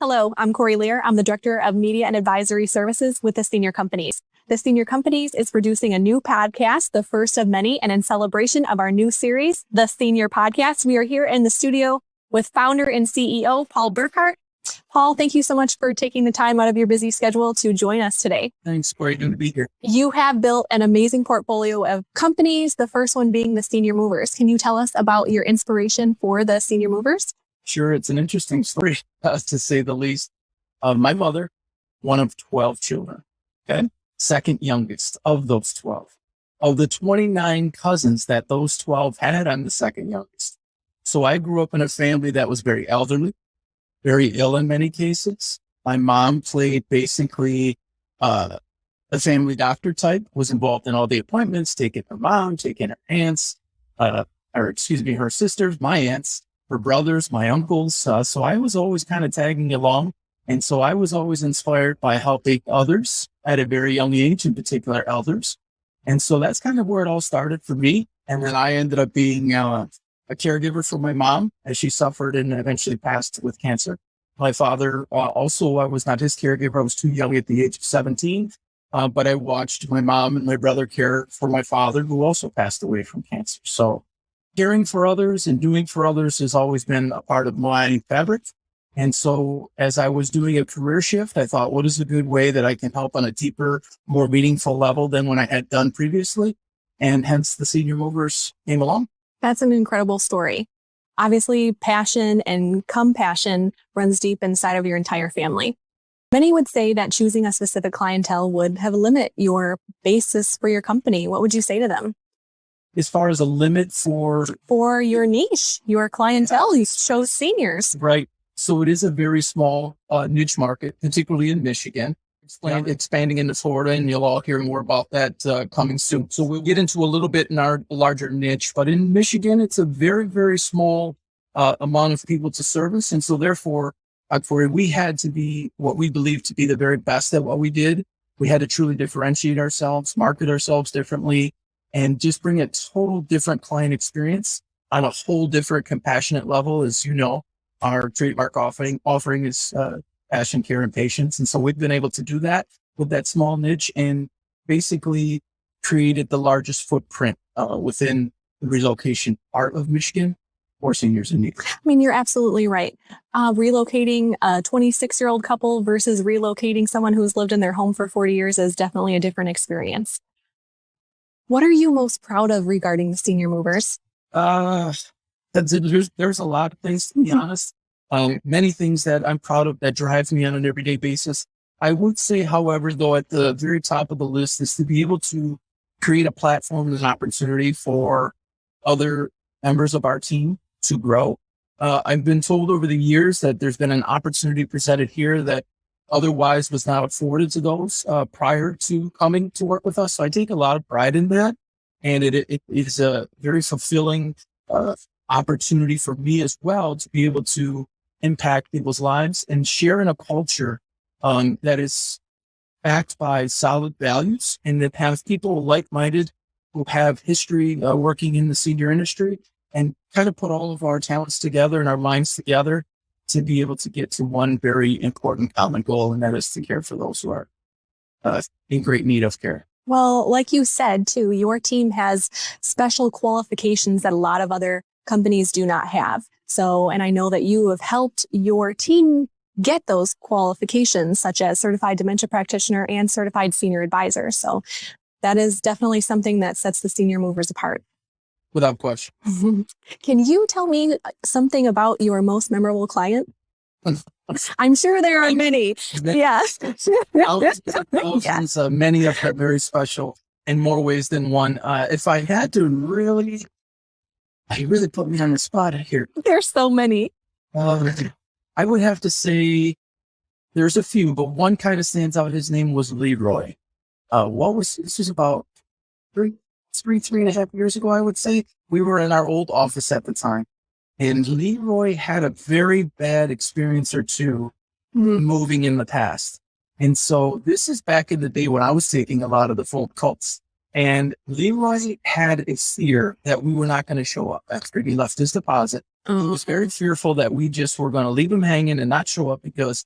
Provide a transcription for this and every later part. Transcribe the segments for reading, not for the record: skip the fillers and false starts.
Hello, I'm Corey Lear. I'm the Director of Media and Advisory Services with the Senior Companies. The Senior Companies is producing a new podcast, the first of many, and in celebration of our new series, The Senior Podcast, we are here in the studio with founder and CEO, Paul Burkhardt. Paul, thank you so much for taking the time out of your busy schedule to join us today. Thanks, great to be here. You have built an amazing portfolio of companies, the first one being the Senior Movers. Can you tell us about your inspiration for the Senior Movers? Sure, it's an interesting story, to say the least. My mother, one of 12 children, okay? Second youngest of those 12. Of the 29 cousins that those 12 had, I'm the second youngest. So I grew up in a family that was very elderly, very ill in many cases. My mom played basically a family doctor type, was involved in all the appointments, taking her mom, taking her aunts, her sisters, my aunts, her brothers, my uncles. So I was always kind of tagging along. And so I was always inspired by helping others at a very young age, in particular elders. And so that's kind of where it all started for me. And then I ended up being a caregiver for my mom as she suffered and eventually passed with cancer. My father, also, I was not his caregiver. I was too young at the age of 17. But I watched my mom and my brother care for my father, who also passed away from cancer. So caring for others and doing for others has always been a part of my fabric. And so as I was doing a career shift, I thought, what is a good way that I can help on a deeper, more meaningful level than when I had done previously? And hence the Senior Movers came along. That's an incredible story. Obviously, passion and compassion runs deep inside of your entire family. Many would say that choosing a specific clientele would have limit your basis for your company. What would you say to them? As far as a limit for your niche, your clientele, you chose seniors. Right. So it is a very small niche market, particularly in Michigan, expanding into Florida, and you'll all hear more about that coming soon. So we'll get into a little bit in our larger niche, but in Michigan, it's a very, very small amount of people to service. And so therefore, we had to be what we believe to be the very best at what we did. We had to truly differentiate ourselves, market ourselves differently, and just bring a total different client experience on a whole different compassionate level. As you know, our trademark offering is passion, care, and patience. And so we've been able to do that with that small niche and basically created the largest footprint within the relocation part of Michigan for seniors in need. I mean, you're absolutely right. Relocating a 26-year-old couple versus relocating someone who's lived in their home for 40 years is definitely a different experience. What are you most proud of regarding the Senior Movers? There's a lot of things, to be honest. Many things that I'm proud of that drives me on an everyday basis. I would say, however, though, at the very top of the list is to be able to create a platform and an opportunity for other members of our team to grow. I've been told over the years that there's been an opportunity presented here that otherwise was not afforded to those prior to coming to work with us. So I take a lot of pride in that. And it is a very fulfilling opportunity for me as well to be able to impact people's lives and share in a culture that is backed by solid values and that have people like-minded who have history working in the senior industry, and kind of put all of our talents together and our minds together to be able to get to one very important common goal, and that is to care for those who are in great need of care. Well, like you said, too, your team has special qualifications that a lot of other companies do not have. So, and I know that you have helped your team get those qualifications, such as certified dementia practitioner and certified senior advisor. So that is definitely something that sets the Senior Movers apart. Without question. Can you tell me something about your most memorable client? I'm sure there are many. Yes. Thousands, many of them very special in more ways than one. If I had to really put me on the spot here. There's so many. I would have to say there's a few, but one kind of stands out. His name was Leroy. This was about three and a half years ago, I would say. We were in our old office at the time. And Leroy had a very bad experience or two moving in the past. And so this is back in the day when I was taking a lot of the phone calls. And Leroy had a fear that we were not going to show up after he left his deposit. He was very fearful that we just were going to leave him hanging and not show up because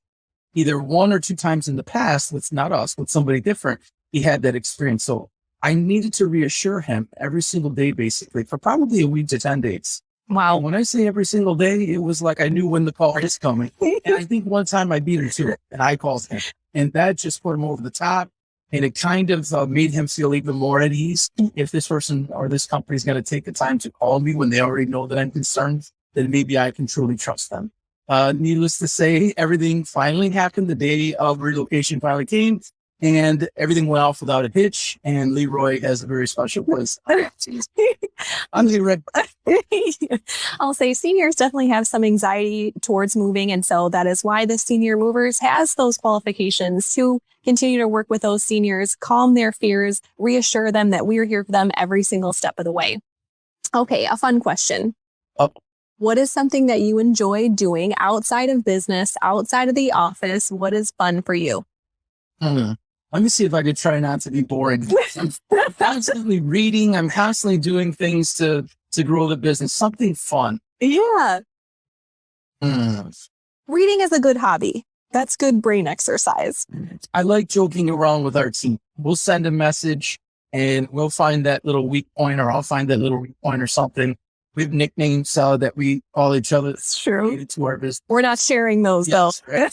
either one or two times in the past with not us, with somebody different, he had that experience. So I needed to reassure him every single day, basically, for probably a week to 10 days. Wow. When I say every single day, it was like I knew when the call was coming. And I think one time I beat him to it, and I called him. And that just put him over the top. And it kind of made him feel even more at ease. If this person or this company is going to take the time to call me when they already know that I'm concerned, then maybe I can truly trust them. Needless to say, everything finally happened. The day of relocation finally came. And everything went off without a hitch. And Leroy has a very special place. I'm Leroy. I'll say seniors definitely have some anxiety towards moving. And so that is why the Senior Movers has those qualifications to continue to work with those seniors, calm their fears, reassure them that we're here for them every single step of the way. Okay, a fun question. What is something that you enjoy doing outside of business, outside of the office? What is fun for you? Let me see if I could try not to be boring. I'm constantly reading. I'm constantly doing things to grow the business. Something fun. Yeah. Reading is a good hobby. That's good brain exercise. I like joking around with our team. We'll send a message and we'll find that little weak point, or I'll find that little weak point or something. We have nicknames that we call each other. It's true. To our business. We're not sharing those though. Right.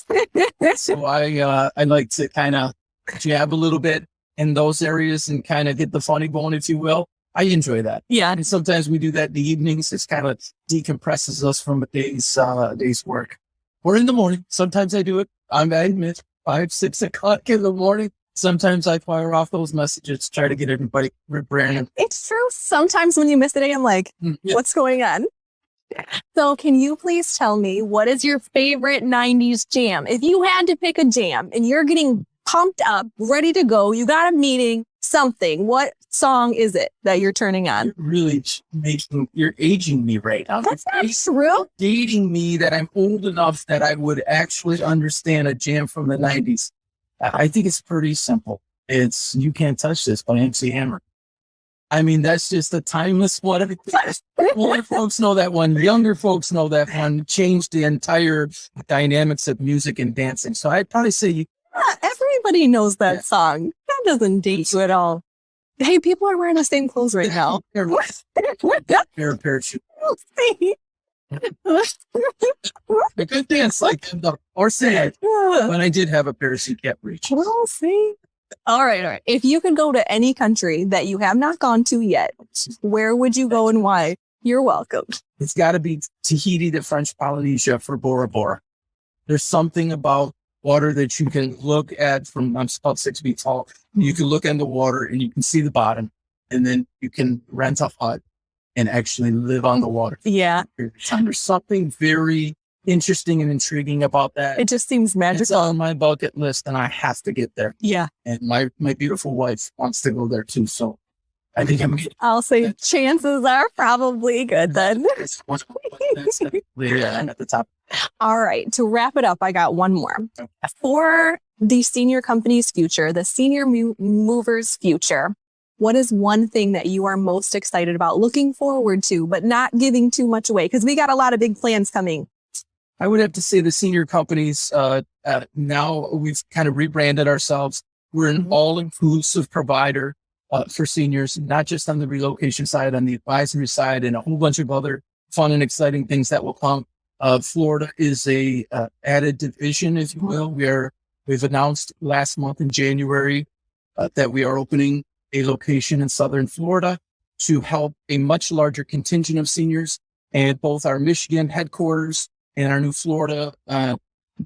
So I like to kind of jab a little bit in those areas and kind of get the funny bone, if you will. I enjoy that. Yeah. And sometimes we do that in the evenings. It kind of decompresses us from a day's work. Or in the morning. Sometimes I do it. I admit 5, 6 o'clock in the morning. Sometimes I fire off those messages, try to get everybody preparing. It's true. Sometimes when you miss a day, I'm like, what's going on? So can you please tell me, what is your favorite 90s jam? If you had to pick a jam and you're getting pumped up, ready to go, you got a meeting, something, what song is it that you're turning on? You're aging me right now. That's not true. Dating me that I'm old enough that I would actually understand a jam from the 90s. I think it's pretty simple. It's You Can't Touch This by MC Hammer. I mean, that's just a timeless one. Older folks know that one. Younger folks know that one. Changed the entire dynamics of music and dancing. So I'd probably say everybody knows that song. That doesn't date you at all. Hey, people are wearing the same clothes right now. Pair of parachute. I could dance like them though, or say it. But I did have a parachute cap reach. We'll see. All right. If you could go to any country that you have not gone to yet, where would you go and why? You're welcome. It's got to be Tahiti, the French Polynesia, for Bora Bora. There's something about water that you can look at from, I'm about 6 feet tall. You can look in the water and you can see the bottom, and then you can rent a hut and actually live on the water. Yeah. There's something very interesting and intriguing about that. It just seems magical. It's on my bucket list and I have to get there. Yeah. And my beautiful wife wants to go there too. So I think I'll say chances are probably good then. That's definitely at the top. All right. To wrap it up, I got one more. For the senior company's future, the senior movers' future, what is one thing that you are most excited about, looking forward to, but not giving too much away? Because we got a lot of big plans coming. I would have to say the senior companies, now we've kind of rebranded ourselves. We're an all-inclusive provider for seniors, not just on the relocation side, on the advisory side, and a whole bunch of other fun and exciting things that will come. Florida is a added division, if you will. We've announced last month in January that we are opening a location in Southern Florida to help a much larger contingent of seniors, and both our Michigan headquarters and our new Florida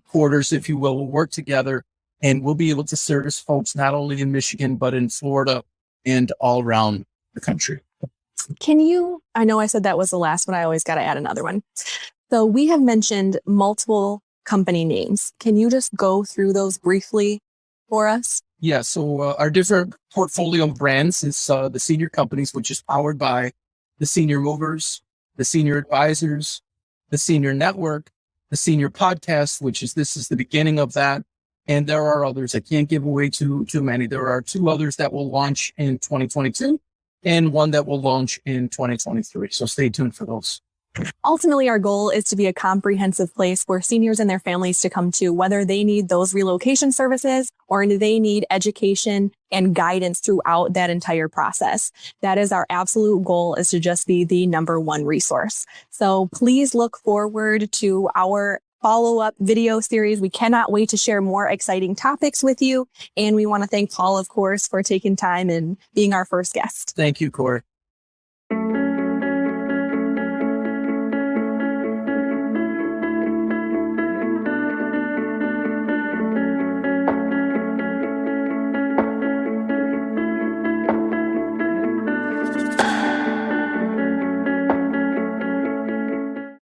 quarters, if you will work together, and we'll be able to service folks not only in Michigan, but in Florida and all around the country. I know I said that was the last one. I always got to add another one. So we have mentioned multiple company names. Can you just go through those briefly for us? Yeah. So our different portfolio brands is the senior companies, which is powered by the Senior Movers, the Senior Advisors, the Senior Network, the Senior Podcast, this is the beginning of that. And there are others. I can't give away too many. There are 2 others that will launch in 2022 and one that will launch in 2023. So stay tuned for those. Ultimately, our goal is to be a comprehensive place for seniors and their families to come to, whether they need those relocation services or they need education and guidance throughout that entire process. That is our absolute goal, is to just be the number one resource. So please look forward to our follow-up video series. We cannot wait to share more exciting topics with you. And we want to thank Paul, of course, for taking time and being our first guest. Thank you, Corey.